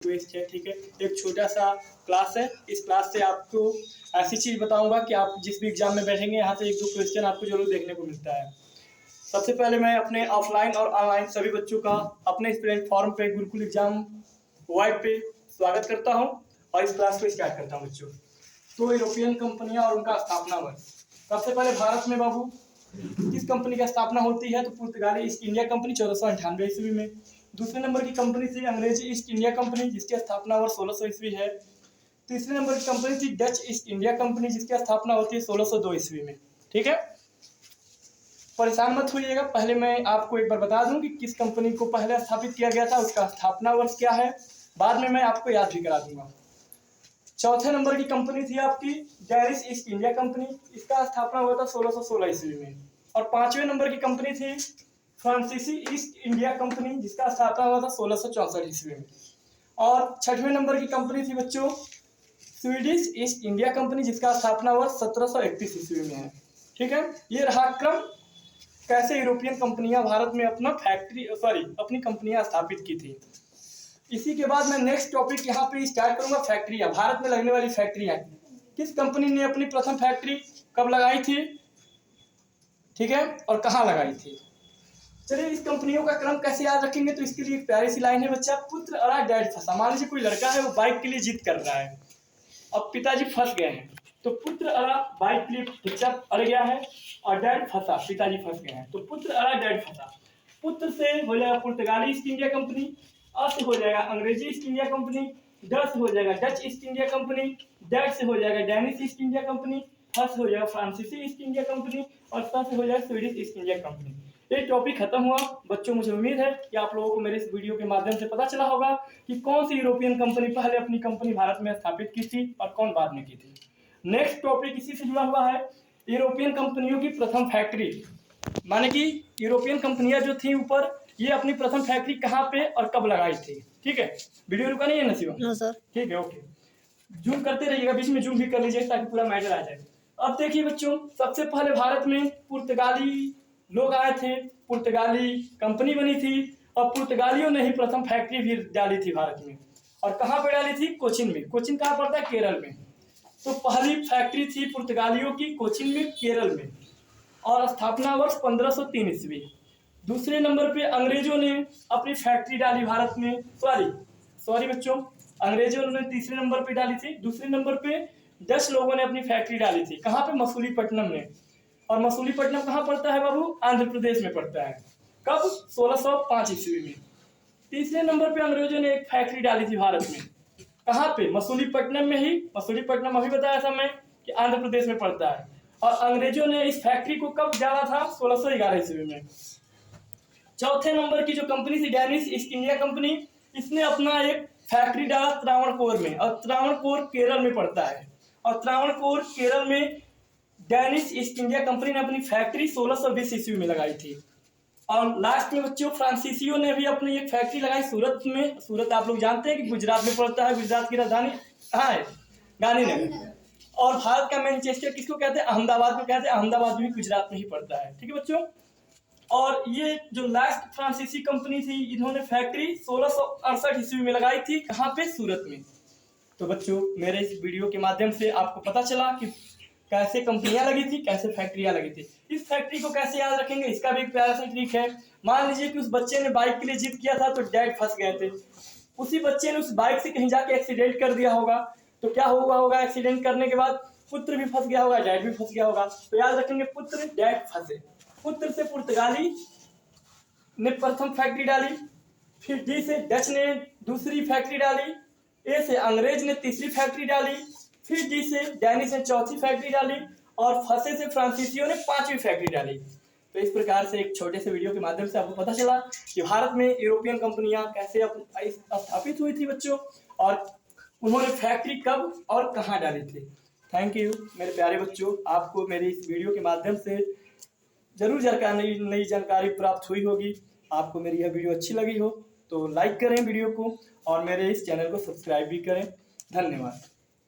Twist है, ठीक है। एक छोटा सा क्लास है। इस क्लास से आपको ऐसी चीज़ बताऊंगा कि आप जिस भी एग्जाम में बैठेंगे यहाँ से एक दो क्वेश्चन आपको जरूर देखने को मिलता है। सबसे पहले मैं अपने ऑफलाइन और ऑनलाइन सभी बच्चों का अपने इस प्लेटफॉर्म पे गुरुकुल एग्जाम वाइड पे स्वागत करता हूँ और इस क्लास को स्टार्ट करता हूँ बच्चों। तो यूरोपियन कंपनियां और उनका स्थापना वर्ष। सबसे पहले भारत में बाबू किस कंपनी की स्थापना होती है? तो पुर्तगाली ईस्ट इंडिया कंपनी 1498 ईस्वी में। दूसरे नंबर की कंपनी थी अंग्रेजी ईस्ट इंडिया कंपनी जिसकी स्थापना वर्ष 1600 ईस्वी है। तीसरे नंबर की कंपनी थी डच ईस्ट इंडिया कंपनी जिसकी स्थापना होती है 1602 ईस्वी में, ठीक है। परेशान मत होइएगा, पहले मैं आपको एक बार बता दूं कि किस कंपनी को पहले स्थापित किया गया था, उसका स्थापना वर्ष क्या है, बाद में मैं आपको याद भी करा दूंगा। चौथे नंबर की कंपनी थी आपकी डेनिश ईस्ट इंडिया कंपनी, इसका स्थापना हुआ था 1616 ईस्वी में। और पांचवें नंबर की कंपनी थी फ्रांसीसी ईस्ट इंडिया कंपनी जिसका स्थापना हुआ था 1664 ईस्वी में। और छठवें नंबर की कंपनी थी बच्चों स्वीडिश ईस्ट इंडिया कंपनी जिसका स्थापना हुआ 1731 ईस्वी में है, ठीक है। ये रहा क्रम कैसे यूरोपियन कंपनियां भारत में अपनी कंपनियां स्थापित की थी। इसी के बाद मैं नेक्स्ट टॉपिक यहाँ पे स्टार्ट करूंगा, फैक्ट्रियां, भारत में लगने वाली फैक्ट्रियां। किस कंपनी ने अपनी प्रथम फैक्ट्री कब लगाई थी, ठीक है, और कहाँ लगाई थी। चलिए इस कंपनियों का क्रम कैसे याद रखेंगे, तो इसके लिए एक प्यारी सी लाइन है बच्चा, पुत्र अड़ा डैड फंसा। मान लीजिए कोई लड़का है वो बाइक के लिए जिद कर रहा है, अब पिताजी फंस गए हैं, तो पुत्र अड़ा बाइक के लिए बच्चा अड़ गया है और डैड फंसा, पिताजी फंस गए हैं, तो पुत्र अड़ा डैड फंसा। पुत्र से हो जाएगा पुर्तगाली ईस्ट इंडिया कंपनी, अ से हो जाएगा अंग्रेजी ईस्ट इंडिया कंपनी, ड से हो जाएगा Dutch east India company, dad से हो जाएगा डेनिश ईस्ट इंडिया कंपनी, फ से हो जाएगा फ्रांसीसी ईस्ट इंडिया कंपनी और स से हो जाएगा स्वीडिश ईस्ट इंडिया कंपनी। ये टॉपिक खत्म हुआ बच्चों। मुझे उम्मीद है कि आप लोगों को मेरे इस वीडियो के माध्यम से पता चला होगा कि कौन सी यूरोपियन कंपनी पहले अपनी कंपनी भारत में स्थापित की थी और कौन बाद में की थी। नेक्स्ट टॉपिक इसी से जुड़ा हुआ है, यूरोपियन कंपनियों की प्रथम फैक्ट्री, माने कि यूरोपियन कंपनियां जो थी ऊपर, ये अपनी प्रथम फैक्ट्री कहाँ पे और कब लगाई थी, ठीक है। वीडियो रुका नहीं है नसीब? No sir. ठीक है, ओके। जूम करते रहिएगा, बीच में जूम भी कर लीजिए ताकि पूरा मैटर आ जाए। अब देखिए बच्चों, सबसे पहले भारत में पुर्तगाली लोग आए थे, पुर्तगाली कंपनी बनी थी और पुर्तगालियों ने ही प्रथम फैक्ट्री भी डाली थी भारत में। और कहाँ पे डाली थी? कोचिन में। कोचिन कहाँ पड़ता है? केरल में। तो पहली फैक्ट्री थी पुर्तगालियों की कोचिन में, केरल में, और स्थापना वर्ष 1503 ईस्वी। दूसरे नंबर पे अंग्रेजों ने अपनी फैक्ट्री डाली भारत में, सॉरी बच्चों, अंग्रेजों ने तीसरे नंबर पे डाली थी। दूसरे नंबर पे डच लोगों ने अपनी फैक्ट्री डाली थी, कहाँ पे? मसूलीपट्टनम में। और मसूलीपट्टनम कहाँ पड़ता है बाबू? आंध्र प्रदेश में पड़ता है। कब? 1605 ईस्वी में। तीसरे नंबर पे अंग्रेजों ने एक फैक्ट्री डाली थी भारत में, कहाँ पे? मसूलीपट्टनम में ही। मसूलीपट्टनम अभी बताया था मैं कि आंध्र प्रदेश में पड़ता है। और अंग्रेजों ने इस फैक्ट्री को कब डाला था? 1611 ईस्वी में। चौथे नंबर की जो कंपनी थी डेनिश ईस्ट इंडिया कंपनी, इसने अपना एक फैक्ट्री डाला त्रावणकोर में, और त्रावणकोर केरल में पड़ता है। और त्रावणकोर केरल में डेनिश ईस्ट इंडिया कंपनी ने अपनी फैक्ट्री 1620 ईस्वी में लगाई थी। और लास्ट में बच्चों फ्रांसीसियों ने भी अपनी एक फैक्ट्री लगाई सूरत में। सूरत आप लोग जानते हैं कि गुजरात में पड़ता है, गुजरात की राजधानी कहाँ है? गांधीनगर। और भारत का मैनचेस्टर किसको कहते हैं? अहमदाबाद को कहते हैं। अहमदाबाद भी गुजरात में ही पड़ता है, ठीक है बच्चों। और ये जो लास्ट फ्रांसीसी कंपनी थी, इन्होंने फैक्ट्री 1668 ईस्वी में लगाई थी, कहाँ पे? सूरत में। तो बच्चों मेरे इस वीडियो के माध्यम से आपको पता चला कि कैसे कंपनियां लगी थी, कैसे फैक्ट्रियां लगी थी। इस फैक्ट्री को कैसे याद रखेंगे, इसका भी एक प्यारा सा ट्रिक है। मान लीजिए कि उस बच्चे ने बाइक के लिए जिद किया था तो डैड फंस गए थे, उसी बच्चे ने उस बाइक से कहीं जाके एक्सीडेंट कर दिया होगा, तो क्या हुआ होगा? एक्सीडेंट करने के बाद पुत्र भी फंस गया होगा, डैड भी फंस गया होगा। तो याद रखेंगे पुत्र डैड फंसे। पुत्र से पुर्तगाली ने प्रथम फैक्ट्री डाली, फिर डी से डच ने दूसरी फैक्ट्री डाली, ए से अंग्रेज ने तीसरी फैक्ट्री डाली, फिर डी से डेनिश ने चौथी फैक्ट्री डाली और फंसे से फ्रांसीसियों ने पांचवी फैक्ट्री डाली। तो इस प्रकार से एक छोटे से वीडियो के माध्यम से आपको पता चला कि भारत में यूरोपियन कंपनियां कैसे स्थापित हुई थी बच्चों, और उन्होंने फैक्ट्री कब और कहाँ डाली थी। थैंक यू मेरे प्यारे बच्चों, आपको मेरे इस वीडियो के माध्यम से जरूर नई जानकारी प्राप्त हुई होगी। आपको मेरी यह वीडियो अच्छी लगी हो तो लाइक करें वीडियो को और मेरे इस चैनल को सब्सक्राइब भी करें। धन्यवाद।